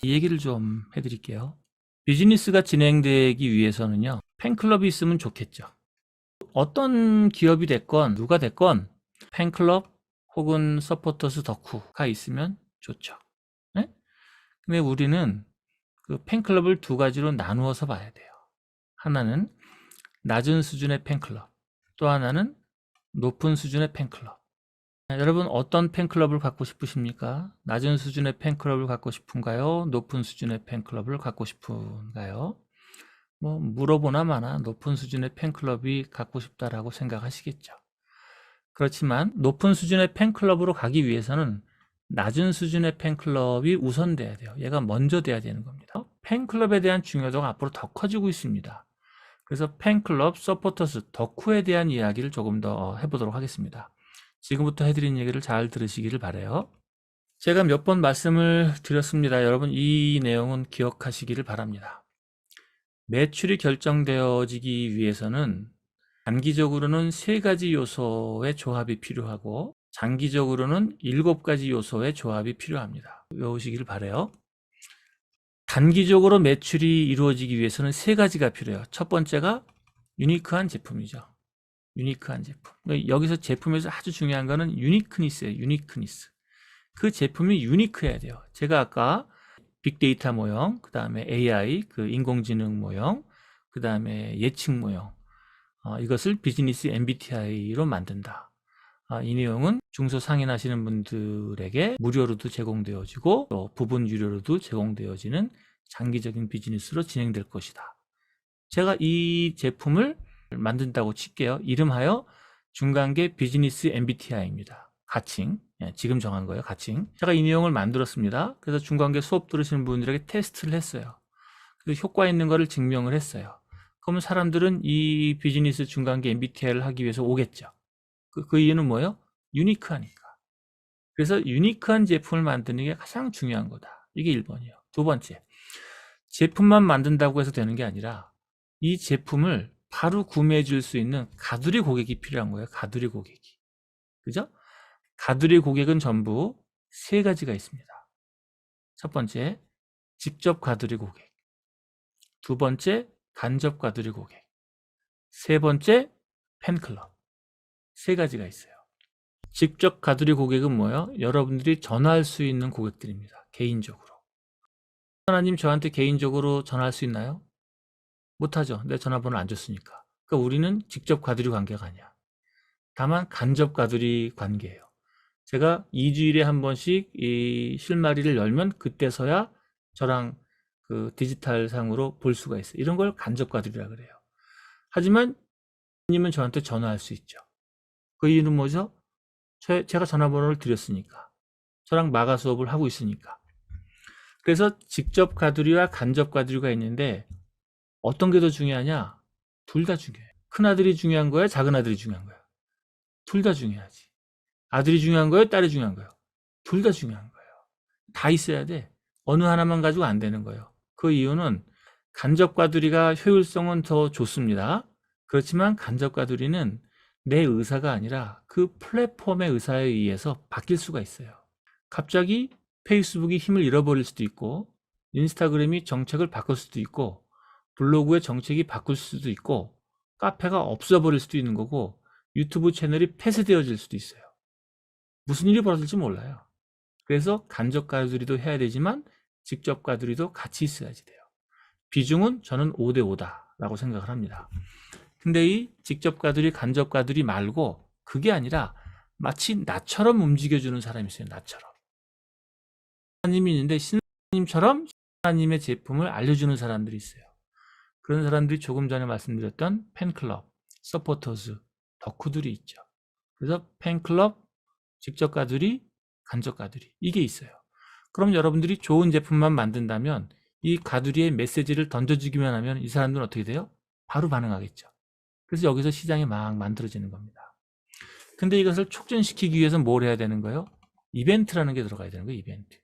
이 얘기를 좀 해드릴게요. 비즈니스가 진행되기 위해서는요, 팬클럽이 있으면 좋겠죠. 어떤 기업이 됐건 누가 됐건 팬클럽 혹은 서포터스 덕후가 있으면 좋죠. 네? 근데 우리는 그 팬클럽을 두 가지로 나누어서 봐야 돼요. 하나는 낮은 수준의 팬클럽, 또 하나는 높은 수준의 팬클럽. 여러분 어떤 팬클럽을 갖고 싶으십니까? 낮은 수준의 팬클럽을 갖고 싶은가요? 높은 수준의 팬클럽을 갖고 싶은가요? 뭐 물어보나 마나 높은 수준의 팬클럽이 갖고 싶다라고 생각하시겠죠. 그렇지만 높은 수준의 팬클럽으로 가기 위해서는 낮은 수준의 팬클럽이 우선돼야 돼요. 얘가 먼저 돼야 되는 겁니다. 팬클럽에 대한 중요도가 앞으로 더 커지고 있습니다. 그래서 팬클럽, 서포터스, 덕후에 대한 이야기를 조금 더 해보도록 하겠습니다. 지금부터 해드린 얘기를 잘 들으시기를 바라요. 제가 몇 번 말씀을 드렸습니다. 여러분 이 내용은 기억하시기를 바랍니다. 매출이 결정되어지기 위해서는 단기적으로는 3가지 요소의 조합이 필요하고 장기적으로는 7가지 요소의 조합이 필요합니다. 외우시기를 바라요. 단기적으로 매출이 이루어지기 위해서는 3가지가 필요해요. 첫 번째가 유니크한 제품이죠. 유니크한 제품. 여기서 제품에서 아주 중요한 거는 유니크니스예요. 유니크니스. 그 제품이 유니크해야 돼요. 제가 아까 빅데이터 모형, 그 다음에 AI, 그 인공지능 모형, 그 다음에 예측 모형, 이것을 비즈니스 MBTI로 만든다. 이 내용은 중소상인 하시는 분들에게 무료로도 제공되어지고 또 부분 유료로도 제공되어지는 장기적인 비즈니스로 진행될 것이다. 제가 이 제품을 만든다고 칠게요. 이름하여 중간계 비즈니스 MBTI입니다. 가칭. 지금 정한 거예요. 가칭. 제가 이 내용을 만들었습니다. 그래서 중간계 수업 들으시는 분들에게 테스트를 했어요. 그래서 효과 있는 거를 증명을 했어요. 그러면 사람들은 이 비즈니스 중간계 MBTI를 하기 위해서 오겠죠. 그 이유는 뭐예요? 유니크하니까. 그래서 유니크한 제품을 만드는 게 가장 중요한 거다. 이게 1번이에요. 두 번째, 제품만 만든다고 해서 되는 게 아니라 이 제품을 바로 구매해 줄 수 있는 가두리 고객이 필요한 거예요. 가두리 고객이. 그죠? 가두리 고객은 전부 3가지가 있습니다. 첫 번째, 직접 가두리 고객. 두 번째, 간접 가두리 고객. 세 번째, 팬클럽. 3가지가 있어요. 직접 가두리 고객은 뭐예요? 여러분들이 전화할 수 있는 고객들입니다. 개인적으로. 하나님 저한테 개인적으로 전화할 수 있나요? 못하죠. 내 전화번호 안 줬으니까. 그러니까 우리는 직접 가두리 관계가 아니야. 다만 간접 가두리 관계예요. 제가 2주일에 한 번씩 이 실마리를 열면 그때서야 저랑 그 디지털 상으로 볼 수가 있어요. 이런 걸 간접 가두리라 그래요. 하지만 님은 저한테 전화할 수 있죠. 그 이유는 뭐죠? 제가 전화번호를 드렸으니까. 저랑 마가 수업을 하고 있으니까. 그래서 직접 가두리와 간접 가두리가 있는데 어떤 게 더 중요하냐? 둘 다 중요해요. 큰아들이 중요한 거야? 작은아들이 중요한 거야? 둘 다 중요하지. 아들이 중요한 거예요? 딸이 중요한 거예요? 둘 다 중요한 거예요. 다 있어야 돼. 어느 하나만 가지고 안 되는 거예요. 그 이유는 간접 가두리가 효율성은 더 좋습니다. 그렇지만 간접 가두리는 내 의사가 아니라 그 플랫폼의 의사에 의해서 바뀔 수가 있어요. 갑자기 페이스북이 힘을 잃어버릴 수도 있고 인스타그램이 정책을 바꿀 수도 있고 블로그의 정책이 바꿀 수도 있고 카페가 없어버릴 수도 있는 거고 유튜브 채널이 폐쇄되어질 수도 있어요. 무슨 일이 벌어질지 몰라요. 그래서 간접 가두리도 해야 되지만 직접 가두리도 같이 있어야지 돼요. 비중은 저는 5대 5다라고 생각을 합니다. 근데 이 직접 가두리, 간접 가두리 말고 그게 아니라 마치 나처럼 움직여주는 사람이 있어요. 나처럼. 하나님이 있는데 신하님처럼 하나님의 제품을 알려주는 사람들이 있어요. 그런 사람들이 조금 전에 말씀드렸던 팬클럽, 서포터즈, 덕후들이 있죠. 그래서 팬클럽, 직접 가두리, 간접 가두리 이게 있어요. 그럼 여러분들이 좋은 제품만 만든다면 이 가두리의 메시지를 던져주기만 하면 이 사람들은 어떻게 돼요? 바로 반응하겠죠. 그래서 여기서 시장이 막 만들어지는 겁니다. 근데 이것을 촉진시키기 위해서 뭘 해야 되는 거예요? 이벤트라는 게 들어가야 되는 거예요. 이벤트.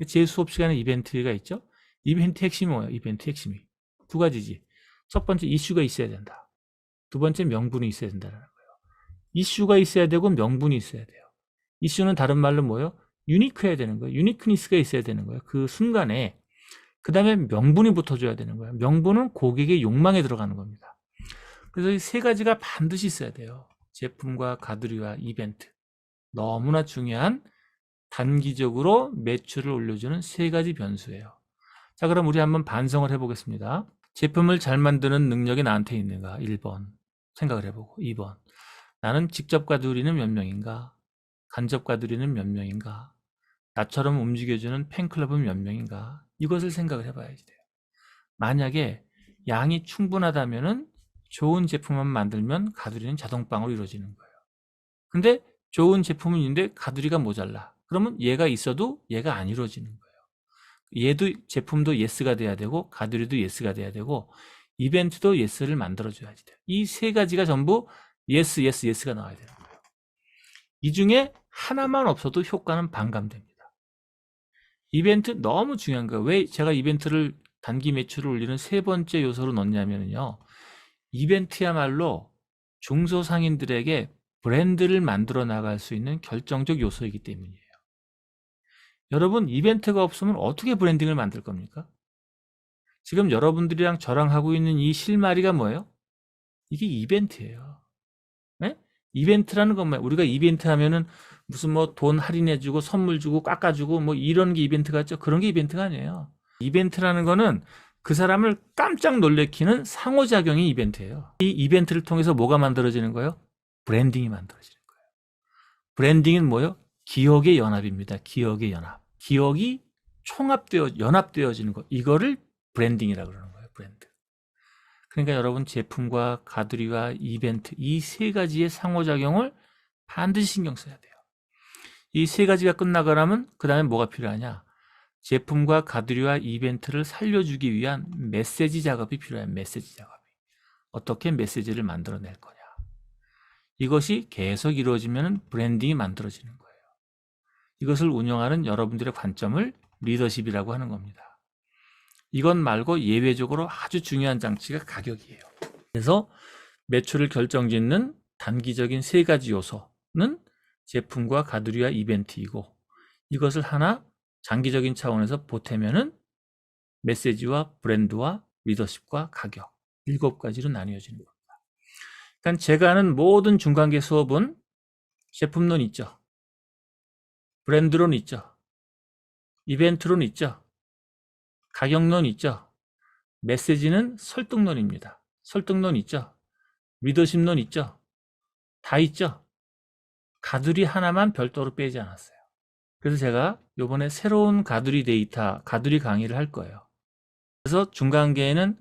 제 수업 시간에 이벤트가 있죠. 이벤트 핵심이 뭐예요? 이벤트 핵심이 두 가지지. 첫 번째 이슈가 있어야 된다. 두 번째 명분이 있어야 된다는 거예요. 이슈가 있어야 되고 명분이 있어야 돼요. 이슈는 다른 말로 뭐예요? 유니크해야 되는 거예요. 유니크니스가 있어야 되는 거예요. 그 순간에 그 다음에 명분이 붙어줘야 되는 거예요. 명분은 고객의 욕망에 들어가는 겁니다. 그래서 이 세 가지가 반드시 있어야 돼요. 제품과 가두리와 이벤트. 너무나 중요한 단기적으로 매출을 올려주는 세 가지 변수예요. 자, 그럼 우리 한번 반성을 해보겠습니다. 제품을 잘 만드는 능력이 나한테 있는가? 1번 생각을 해보고, 2번 나는 직접 가두리는 몇 명인가? 간접 가두리는 몇 명인가? 나처럼 움직여주는 팬클럽은 몇 명인가? 이것을 생각을 해봐야지 돼요. 만약에 양이 충분하다면은 좋은 제품만 만들면 가두리는 자동방으로 이루어지는 거예요. 근데 좋은 제품은 있는데 가두리가 모자라. 그러면 얘가 있어도 얘가 안 이루어지는 거예요. 얘도 제품도 예스가 돼야 되고 가두리도 예스가 돼야 되고 이벤트도 예스를 만들어줘야지 돼요. 이 세 가지가 전부 예스, 예스, 예스가 나와야 되는 거예요. 이 중에 하나만 없어도 효과는 반감됩니다. 이벤트 너무 중요한 거예요. 왜 제가 이벤트를 단기 매출을 올리는 세 번째 요소로 넣냐면요. 이벤트야말로 중소상인들에게 브랜드를 만들어 나갈 수 있는 결정적 요소이기 때문이에요. 여러분, 이벤트가 없으면 어떻게 브랜딩을 만들 겁니까? 지금 여러분들이랑 저랑 하고 있는 이 실마리가 뭐예요? 이게 이벤트예요. 네? 이벤트라는 건 뭐예요? 우리가 이벤트 하면은 무슨 뭐 돈 할인해주고 선물 주고 깎아주고 뭐 이런 게 이벤트 같죠? 그런 게 이벤트가 아니에요. 이벤트라는 거는 그 사람을 깜짝 놀래키는 상호작용이 이벤트예요. 이 이벤트를 통해서 뭐가 만들어지는 거예요? 브랜딩이 만들어지는 거예요. 브랜딩은 뭐예요? 기억의 연합입니다. 기억의 연합. 기억이 총합되어 연합되어지는 것. 이거를 브랜딩이라고 그러는 거예요. 브랜드. 그러니까 여러분 제품과 가두리와 이벤트 이 세 가지의 상호작용을 반드시 신경 써야 돼요. 이 세 가지가 끝나고 나면 그 다음에 뭐가 필요하냐? 제품과 가두리와 이벤트를 살려주기 위한 메시지 작업이 필요해요. 메시지 작업이. 어떻게 메시지를 만들어낼 거냐. 이것이 계속 이루어지면 브랜딩이 만들어지는 거예요. 이것을 운영하는 여러분들의 관점을 리더십이라고 하는 겁니다. 이것 말고 예외적으로 아주 중요한 장치가 가격이에요. 그래서 매출을 결정짓는 단기적인 세 가지 요소는 제품과 가두리와 이벤트이고 이것을 하나 장기적인 차원에서 보태면은 메시지와 브랜드와 리더십과 가격 7가지로 나뉘어지는 겁니다. 그러니까 제가 하는 모든 중간계 수업은 제품론 있죠. 브랜드론 있죠. 이벤트론 있죠. 가격론 있죠. 메시지는 설득론입니다. 설득론 있죠. 리더십론 있죠. 다 있죠. 가두리 하나만 별도로 빼지 않았어요. 그래서 제가 이번에 새로운 가두리 데이터, 가두리 강의를 할 거예요. 그래서 중간계에는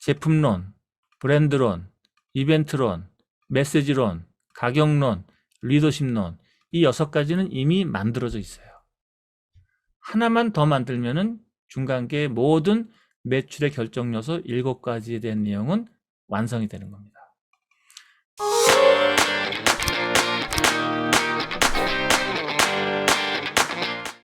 제품론, 브랜드론, 이벤트론, 메시지론, 가격론, 리더십론 이 6가지는 이미 만들어져 있어요. 하나만 더 만들면은 중간계 모든 매출의 결정 요소 7가지에 대한 내용은 완성이 되는 겁니다.